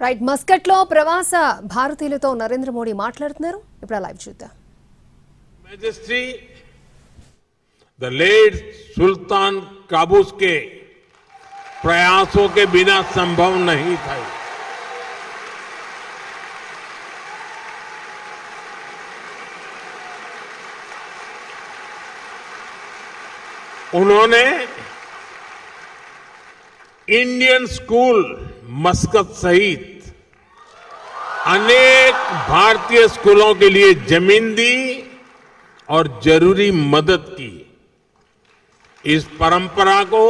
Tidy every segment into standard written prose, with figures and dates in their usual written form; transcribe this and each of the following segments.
Right Muscat లో ప్రవాస భారతీయులతో నరేంద్ర మోడీ మాట్లాడుతున్నారు. ఇప్పుడు లైవ్ చూద్దాం. Majesty the late Sultan Qaboos के प्रयासों के बिना संभव नहीं था. उन्होंने इंडियन स्कूल मस्कत सहित अनेक भारतीय स्कूलों के लिए जमीन दी और जरूरी मदद की. इस परंपरा को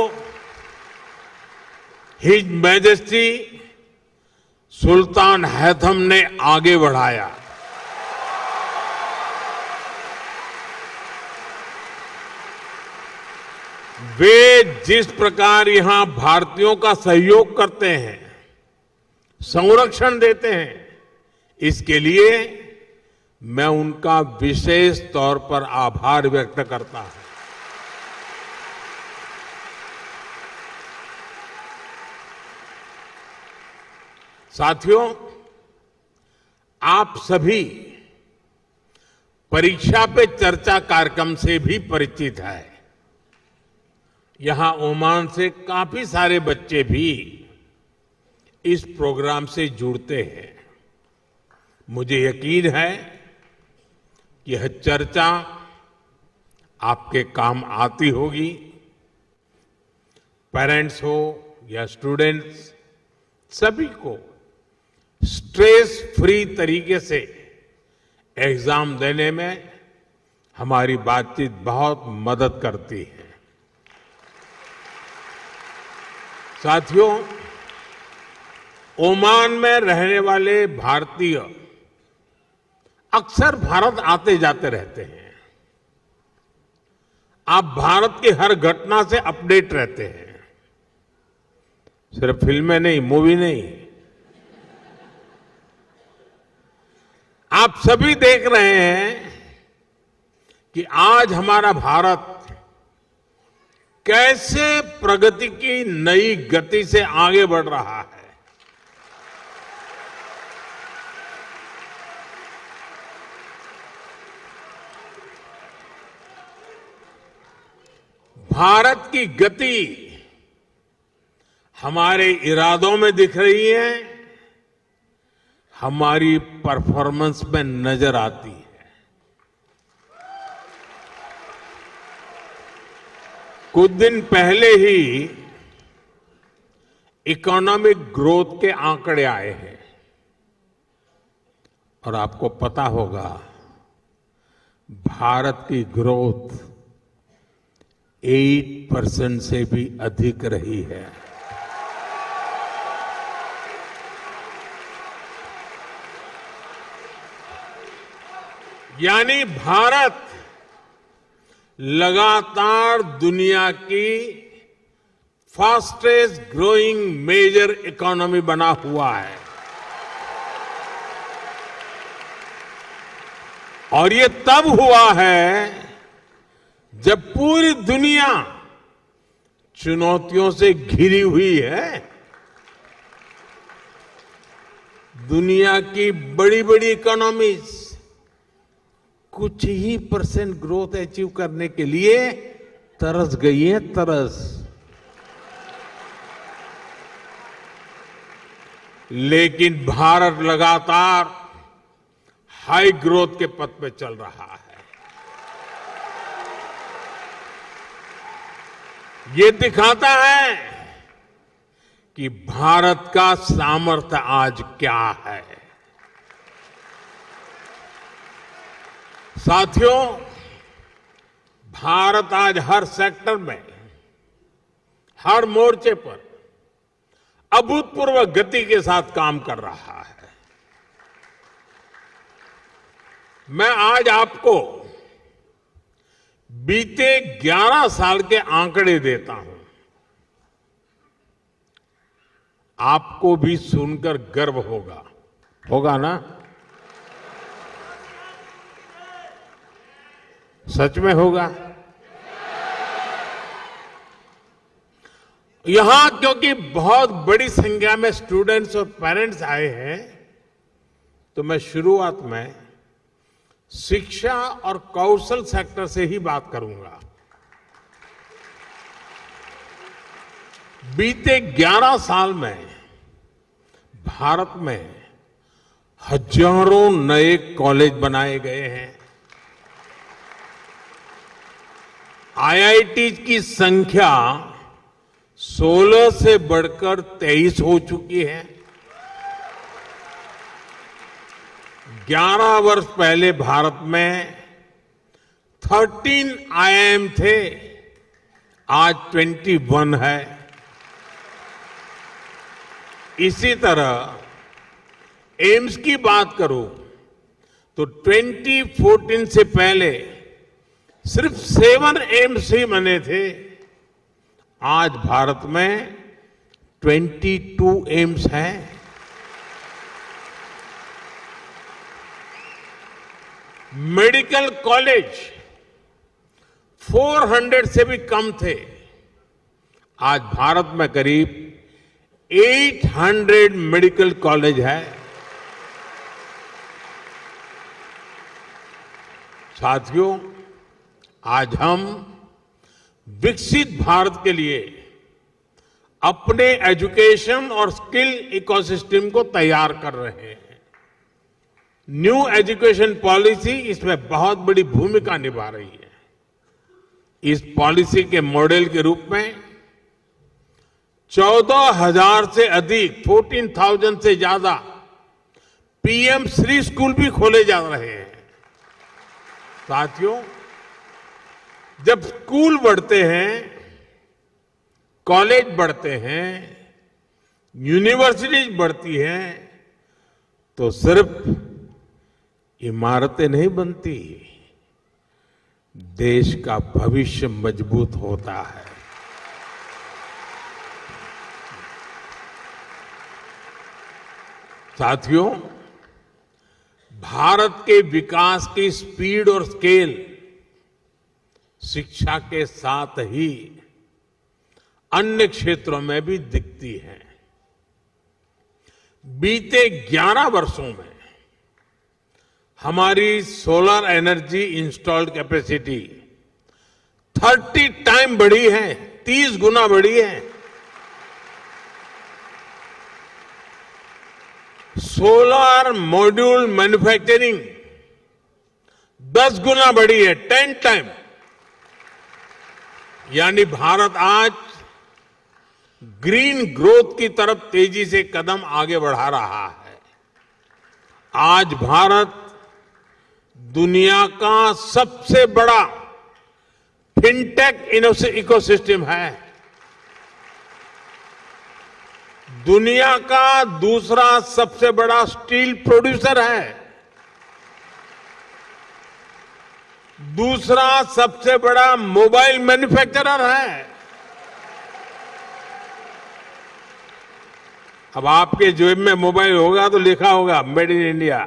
हिज मैजेस्टी सुल्तान हैथम ने आगे बढ़ाया. वे जिस प्रकार यहां भारतीयों का सहयोग करते हैं, संरक्षण देते हैं, इसके लिए मैं उनका विशेष तौर पर आभार व्यक्त करता हूं. साथियों, आप सभी परीक्षा पे चर्चा कार्यक्रम से भी परिचित हैं. यहां ओमान से काफी सारे बच्चे भी इस प्रोग्राम से जुड़ते हैं. मुझे यकीन है कि यह चर्चा आपके काम आती होगी. पेरेंट्स हो या स्टूडेंट्स, सभी को स्ट्रेस फ्री तरीके से एग्जाम देने में हमारी बातचीत बहुत मदद करती है. साथियों, ओमान में रहने वाले भारतीय अक्सर भारत आते जाते रहते हैं. आप भारत की हर घटना से अपडेट रहते हैं. सिर्फ फिल्में नहीं, मूवी नहीं, आप सभी देख रहे हैं कि आज हमारा भारत कैसे प्रगति की नई गति से आगे बढ़ रहा है. भारत की गति हमारे इरादों में दिख रही है, हमारी परफॉर्मेंस में नजर आती है. कुछ दिन पहले ही इकोनॉमिक ग्रोथ के आंकड़े आए हैं और आपको पता होगा भारत की ग्रोथ 8% से भी अधिक रही है. यानी भारत लगातार दुनिया की फास्टेस्ट ग्रोइंग मेजर इकोनॉमी बना हुआ है. और ये तब हुआ है जब पूरी दुनिया चुनौतियों से घिरी हुई है. दुनिया की बड़ी बड़ी इकोनॉमीज कुछ ही % ग्रोथ अचीव करने के लिए तरस गई है, तरस. लेकिन भारत लगातार हाई ग्रोथ के पथ पे चल रहा है. ये दिखाता है कि भारत का सामर्थ्य आज क्या है. साथियों, भारत आज हर सेक्टर में, हर मोर्चे पर अभूतपूर्व गति के साथ काम कर रहा है. मैं आज आपको बीते 11 साल के आंकड़े देता हूं. आपको भी सुनकर गर्व होगा ना? सच में होगा. यहां क्योंकि बहुत बड़ी संख्या में स्टूडेंट्स और पेरेंट्स आए हैं, तो मैं शुरुआत में शिक्षा और कौशल सेक्टर से ही बात करूंगा। बीते 11 साल में भारत में हजारों नए कॉलेज बनाए गए हैं। आईआईटी की संख्या 16 से बढ़कर 23 हो चुकी है। 11 वर्ष पहले भारत में 13 आईआईएम थे, आज 21 है। इसी तरह एम्स की बात करूं तो 2014 से पहले सिर्फ 7 एम्स ही बने थे, आज भारत में 22 एम्स हैं। मेडिकल कॉलेज 400 से भी कम थे, आज भारत में करीब 800 मेडिकल कॉलेज है। साथियों, आज हम विकसित भारत के लिए अपने एजुकेशन और स्किल इकोसिस्टम को तैयार कर रहे हैं। न्यू एजुकेशन पॉलिसी इसमें बहुत बड़ी भूमिका निभा रही है। इस पॉलिसी के मॉडल के रूप में 14,000 से अधिक 14,000 से ज्यादा पीएम श्री स्कूल भी खोले जा रहे हैं। साथियों, जब स्कूल बढ़ते हैं, कॉलेज बढ़ते हैं, यूनिवर्सिटीज बढ़ती हैं, तो सिर्फ इमारतें नहीं बनती, देश का भविष्य मजबूत होता है। साथियों, भारत के विकास की स्पीड और स्केल शिक्षा के साथ ही अन्य क्षेत्रों में भी दिखती है। बीते 11 वर्षों में हमारी solar energy installed capacity 30 time बढ़ी है, 30 गुना बढ़ी है। सोलर मॉड्यूल मैन्युफैक्चरिंग 10 गुना बढ़ी है, 10 टाइम। यानी भारत आज ग्रीन ग्रोथ की तरफ तेजी से कदम आगे बढ़ा रहा है। आज भारत दुनिया का सबसे बड़ा फिनटेक इकोसिस्टम है। दुनिया का दूसरा सबसे बड़ा स्टील प्रोड्यूसर है। दूसरा सबसे बड़ा मोबाइल मैन्युफैक्चरर है। अब आपके जेब में मोबाइल होगा तो लिखा होगा मेड इन इंडिया।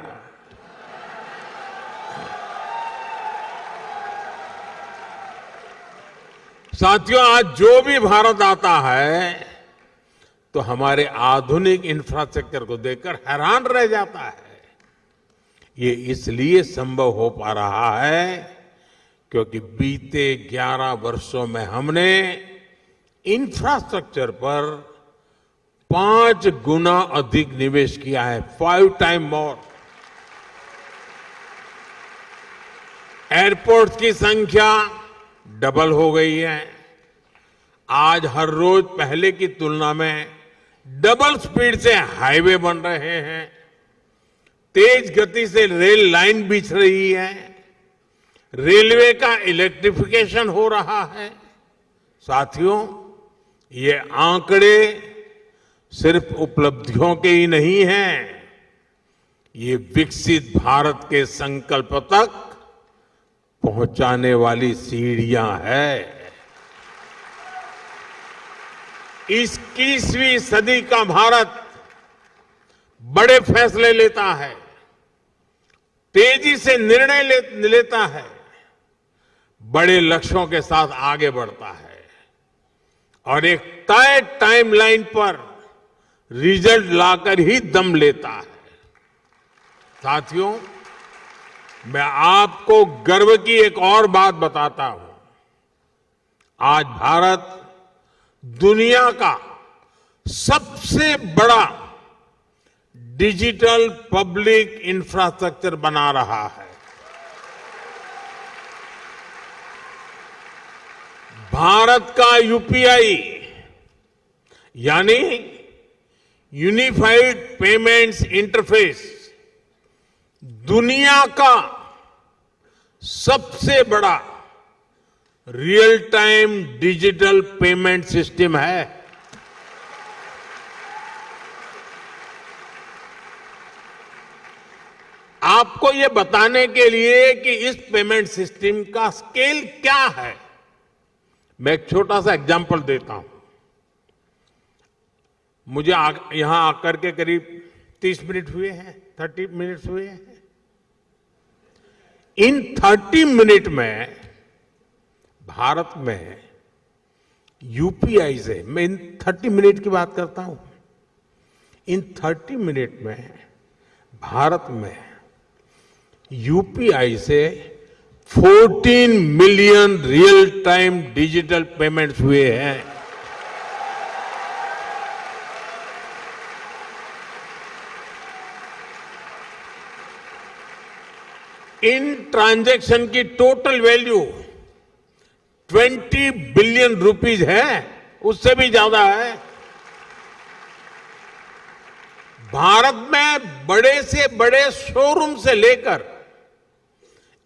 साथियों, आज जो भी भारत आता है तो हमारे आधुनिक इंफ्रास्ट्रक्चर को देखकर हैरान रह जाता है। ये इसलिए संभव हो पा रहा है क्योंकि बीते 11 वर्षों में हमने इंफ्रास्ट्रक्चर पर 5 गुना अधिक निवेश किया है, 5 टाइम मोर। एयरपोर्ट की संख्या डबल हो गई है। आज हर रोज पहले की तुलना में डबल स्पीड से हाईवे बन रहे हैं। तेज गति से रेल लाइन बिछ रही है। रेलवे का इलेक्ट्रिफिकेशन हो रहा है। साथियों, ये आंकड़े सिर्फ उपलब्धियों के ही नहीं हैं, ये विकसित भारत के संकल्प तक पहुंचाने वाली सीढ़ियां हैं। 21वीं सदी का भारत बड़े फैसले लेता है, तेजी से निर्णय लेता है, बड़े लक्ष्यों के साथ आगे बढ़ता है और एक तय टाइमलाइन पर रिजल्ट लाकर ही दम लेता है। साथियों, मैं आपको गर्व की एक और बात बताता हूं। आज भारत दुनिया का सबसे बड़ा डिजिटल पब्लिक इंफ्रास्ट्रक्चर बना रहा है। भारत का यूपीआई यानी यूनिफाइड पेमेंट्स इंटरफेस दुनिया का सबसे बड़ा real time digital payment system है। आपको यह बताने के लिए कि इस पेमेंट सिस्टम का स्केल क्या है, मैं एक छोटा सा एग्जांपल देता हूं। मुझे यहां आकर के करीब 30 मिनट हुए हैं, 30 मिनट्स हुए हैं। इन 30 मिनट में भारत में यूपीआई से, मैं इन 30 मिनट की बात करता हूं, इन 30 मिनट में भारत में यूपीआई से 14 million real time digital payments हुए हैं। इन ट्रांजैक्शन की टोटल वैल्यू 20 बिलियन रुपीज है, उससे भी ज्यादा है। भारत में बड़े से बड़े शोरूम से लेकर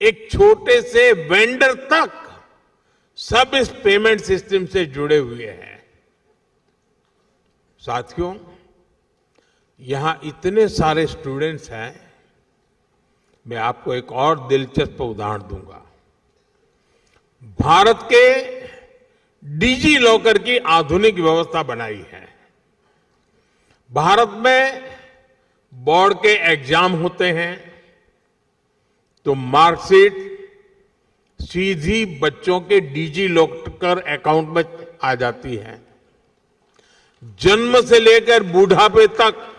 एक छोटे से वेंडर तक सब इस पेमेंट सिस्टम से जुड़े हुए हैं। साथियों, यहां इतने सारे स्टूडेंट्स हैं, मैं आपको एक और दिलचस्प उदाहरण दूंगा। भारत के डिजी लॉकर की आधुनिक व्यवस्था बनाई है। भारत में बोर्ड के एग्जाम होते हैं तो मार्कशीट सीधी बच्चों के डिजी लॉकर अकाउंट में आ जाती है। जन्म से लेकर बूढ़ापे तक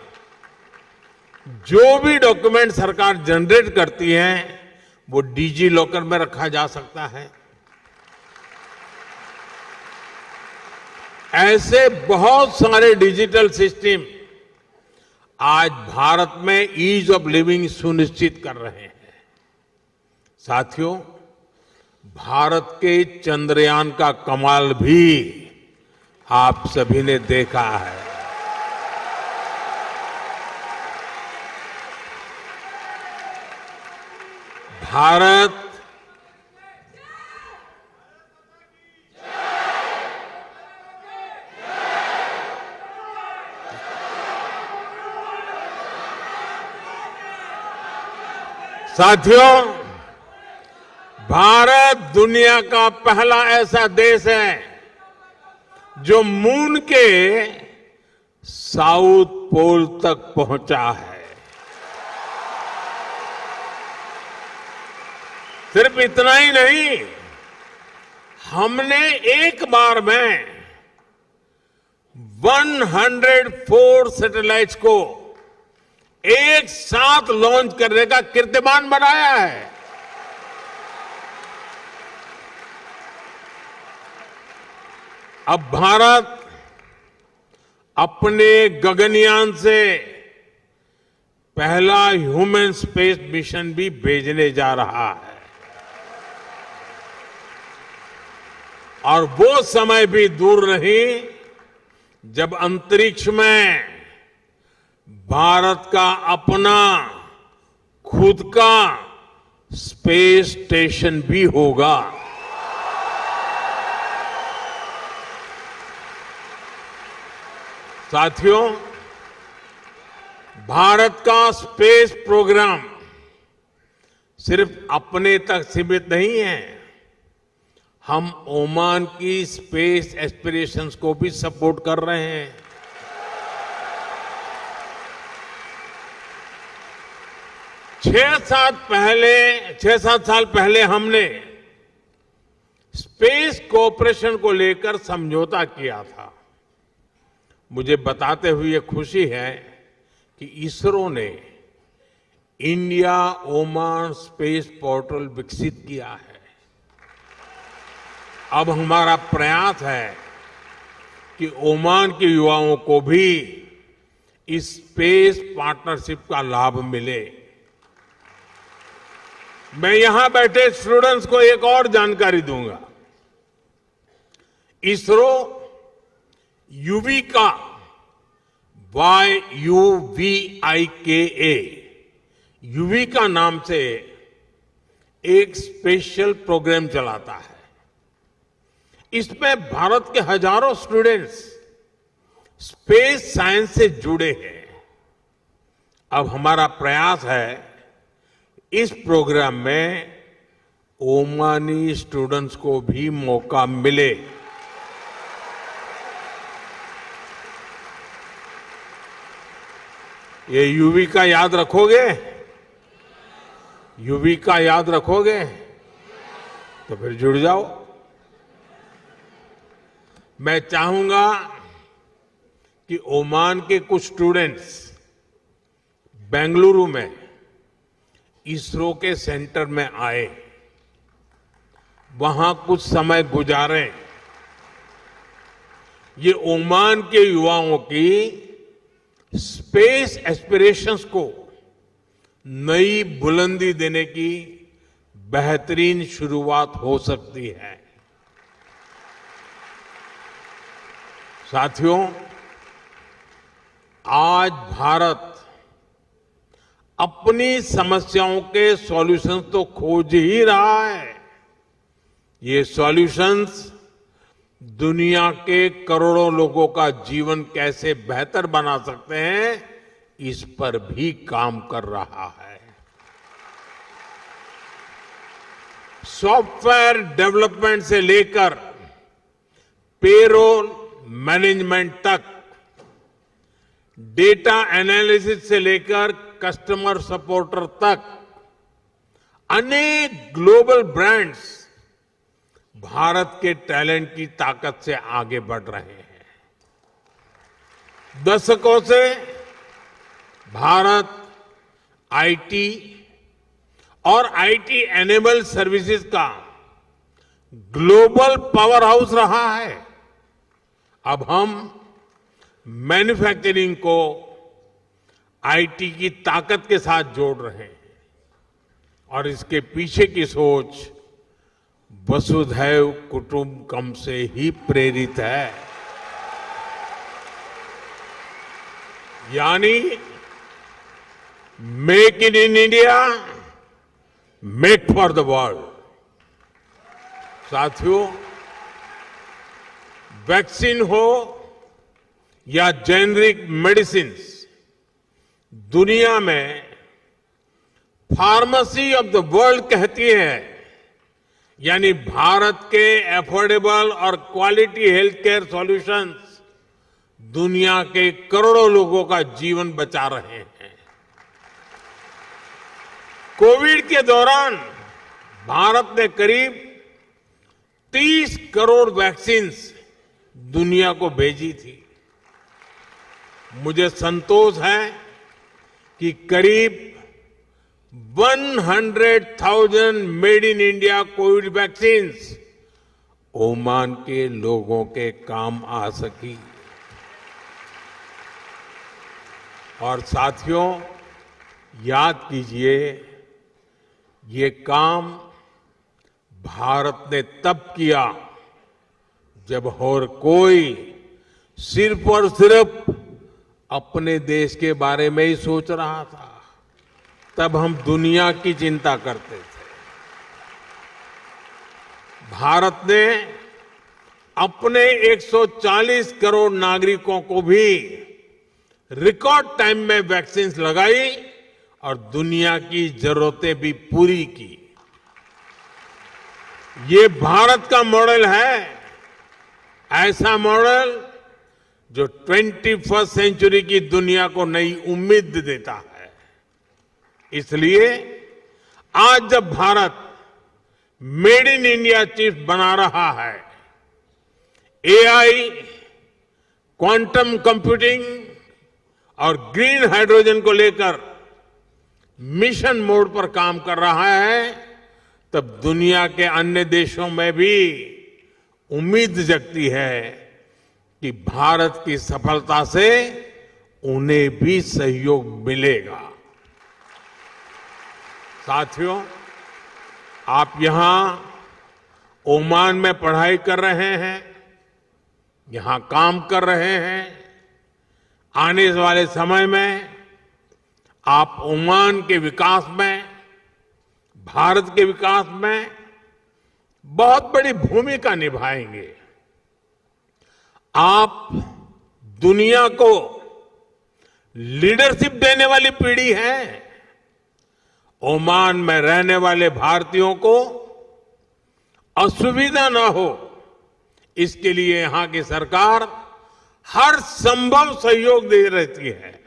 जो भी डॉक्यूमेंट सरकार जनरेट करती है वो डिजी लॉकर में रखा जा सकता है। ऐसे बहुत सारे डिजिटल सिस्टम आज भारत में ईज ऑफ लिविंग सुनिश्चित कर रहे हैं। साथियों, भारत के चंद्रयान का कमाल भी आप सभी ने देखा है। भारत साथियों, भारत दुनिया का पहला ऐसा देश है जो मून के साउथ पोल तक पहुंचा है। सिर्फ इतना ही नहीं, हमने एक बार में 104 सैटेलाइट्स को एक साथ लॉन्च करने का कीर्तिमान बनाया है। अब भारत अपने गगनयान से पहला ह्यूमन स्पेस मिशन भी भेजने जा रहा है और वो समय भी दूर नहीं जब अंतरिक्ष में भारत का अपना खुद का स्पेस स्टेशन भी होगा। साथियों, भारत का स्पेस प्रोग्राम सिर्फ अपने तक सीमित नहीं है, हम ओमान की स्पेस एस्पिरेशंस को भी सपोर्ट कर रहे हैं। 6-7 साल पहले हमने स्पेस कोऑपरेशन को लेकर समझौता किया था। मुझे बताते हुए खुशी है कि इसरो ने इंडिया ओमान स्पेस पोर्टल विकसित किया है। अब हमारा प्रयास है कि ओमान के युवाओं को भी इस स्पेस पार्टनरशिप का लाभ मिले। मैं यहां बैठे स्टूडेंट्स को एक और जानकारी दूंगा। इसरो युविका YUVIKA युविका नाम से एक स्पेशल प्रोग्राम चलाता है। इसमें भारत के हजारों स्टूडेंट्स स्पेस साइंस से जुड़े हैं। अब हमारा प्रयास है इस प्रोग्राम में ओमानी स्टूडेंट्स को भी मौका मिले। ये युविका याद रखोगे? युविका याद रखोगे? तो फिर जुड़ जाओ। मैं चाहूंगा कि ओमान के कुछ स्टूडेंट्स बेंगलुरु में इसरो के सेंटर में आए, वहां कुछ समय गुजारें। ये ओमान के युवाओं की स्पेस एस्पिरेशंस को नई बुलंदी देने की बेहतरीन शुरुआत हो सकती है। साथियों, आज भारत अपनी समस्याओं के सॉल्यूशंस तो खोज ही रहा है। ये सॉल्यूशंस दुनिया के करोड़ों लोगों का जीवन कैसे बेहतर बना सकते हैं, इस पर भी काम कर रहा है। सॉफ्टवेयर डेवलपमेंट से लेकर पेरोल मैनेजमेंट तक, डेटा एनालिसिस से लेकर कस्टमर सपोर्टर तक, अनेक ग्लोबल ब्रांड्स भारत के टैलेंट की ताकत से आगे बढ़ रहे हैं। दशकों से भारत आईटी और आईटी एनेबल सर्विसेज का ग्लोबल पावर हाउस रहा है। अब हम मैन्युफैक्चरिंग को आईटी की ताकत के साथ जोड़ रहे हैं और इसके पीछे की सोच वसुधैव कुटुंबकम से ही प्रेरित है। यानी make in India, make for the world. साथियों, वैक्सीन हो या जेनरिक मेडिसिन्स, दुनिया में फार्मेसी ऑफ द वर्ल्ड कहती है। यानी भारत के एफोर्डेबल और क्वालिटी हेल्थ केयर सॉल्यूशंस दुनिया के करोड़ों लोगों का जीवन बचा रहे हैं। कोविड के दौरान भारत ने करीब 30 करोड़ वैक्सीन्स दुनिया को भेजी थी। मुझे संतोष है कि करीब 100,000 made in India Covid vaccines Oman के लोगों के काम आ सकी। और साथियों, याद कीजिए, ये काम भारत ने तब किया जब और कोई सिर्फ और सिर्फ अपने देश के बारे में ही सोच रहा था। तब हम दुनिया की चिंता करते थे। भारत ने अपने 140 करोड़ नागरिकों को भी रिकॉर्ड टाइम में वैक्सीन लगाई और दुनिया की जरूरतें भी पूरी की। ये भारत का मॉडल है, ऐसा मॉडल जो 21st सेंचुरी की दुनिया को नई उम्मीद देता है। इसलिए आज जब Bharat made in India chips बना रहा है। एआई, क्वांटम कंप्यूटिंग और ग्रीन हाइड्रोजन को लेकर मिशन मोड पर काम कर रहा है, तब दुनिया के अन्य देशों में भी उम्मीद जगती है कि भारत की सफलता से उन्हें भी सहयोग मिलेगा। साथियों, आप यहां ओमान में पढ़ाई कर रहे हैं, यहां काम कर रहे हैं। आने वाले समय में आप ओमान के विकास में, भारत के विकास में बहुत बड़ी भूमिका निभाएंगे। आप दुनिया को लीडरशिप देने वाली पीढ़ी है। ओमान में रहने वाले भारतीयों को असुविधा न हो, इसके लिए यहां की सरकार हर संभव सहयोग दे रहती है।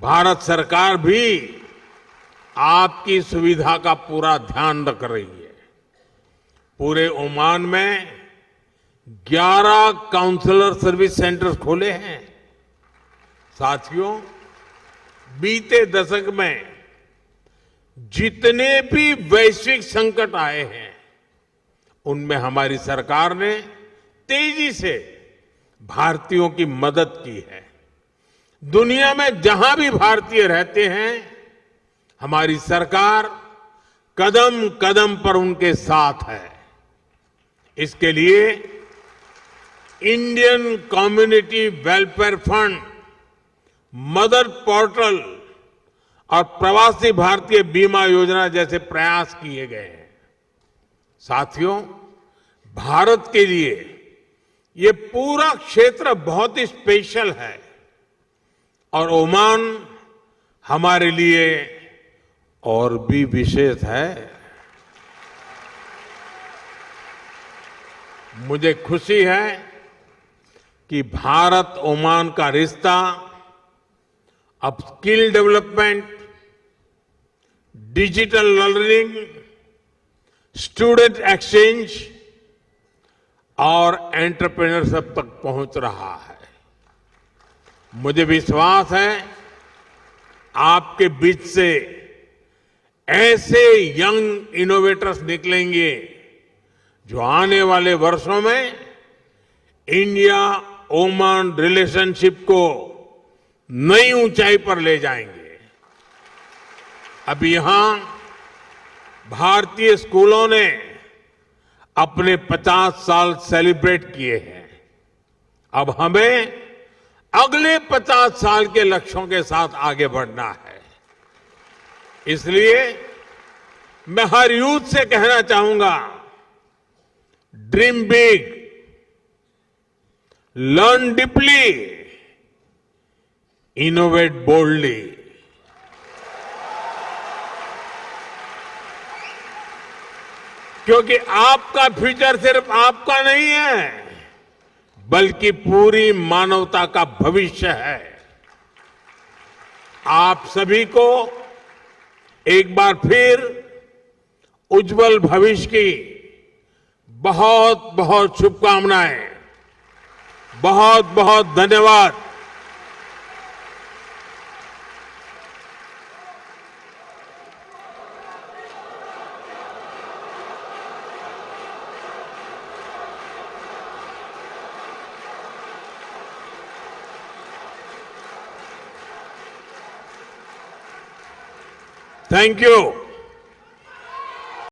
भारत सरकार भी आपकी सुविधा का पूरा ध्यान रख रही है। पूरे ओमान में 11 काउंसलर सर्विस सेंटर्स खोले हैं। साथियों, बीते दशक में जितने भी वैश्विक संकट आए हैं, उनमें हमारी सरकार ने तेजी से भारतीयों की मदद की है। दुनिया में जहां भी भारतीय रहते हैं, हमारी सरकार कदम कदम पर उनके साथ है। इसके लिए Indian community welfare fund, mother portal और प्रवासी भारतीय बीमा योजना जैसे प्रयास किए गए हैं। साथियों, भारत के लिए ये पूरा क्षेत्र बहुत ही स्पेशल है और ओमान हमारे लिए और भी विशेष है। मुझे खुशी है कि भारत ओमान का रिश्ता अब skill development, digital learning, student exchange और एंटरप्रेन्योरशिप तक पहुंच रहा है। मुझे विश्वास है आपके बीच से ऐसे यंग इनोवेटर्स निकलेंगे जो आने वाले वर्षों में इंडिया ओमान रिलेशनशिप को नई ऊंचाई पर ले जाएंगे। अभी यहां भारतीय स्कूलों ने अपने 50 साल सेलिब्रेट किए हैं। अब हमें अगले 50 साल के लक्ष्यों के साथ आगे बढ़ना है। इसलिए मैं हर यूथ से कहना चाहूंगा, dream big, learn deeply, innovate boldly. क्योंकि आपका फ्यूचर सिर्फ आपका नहीं है, बल्कि पूरी मानवता का भविष्य है। आप सभी को एक बार फिर उज्जवल भविष्य की बहुत बहुत शुभकामनाएं। बहुत बहुत धन्यवाद। Thank you.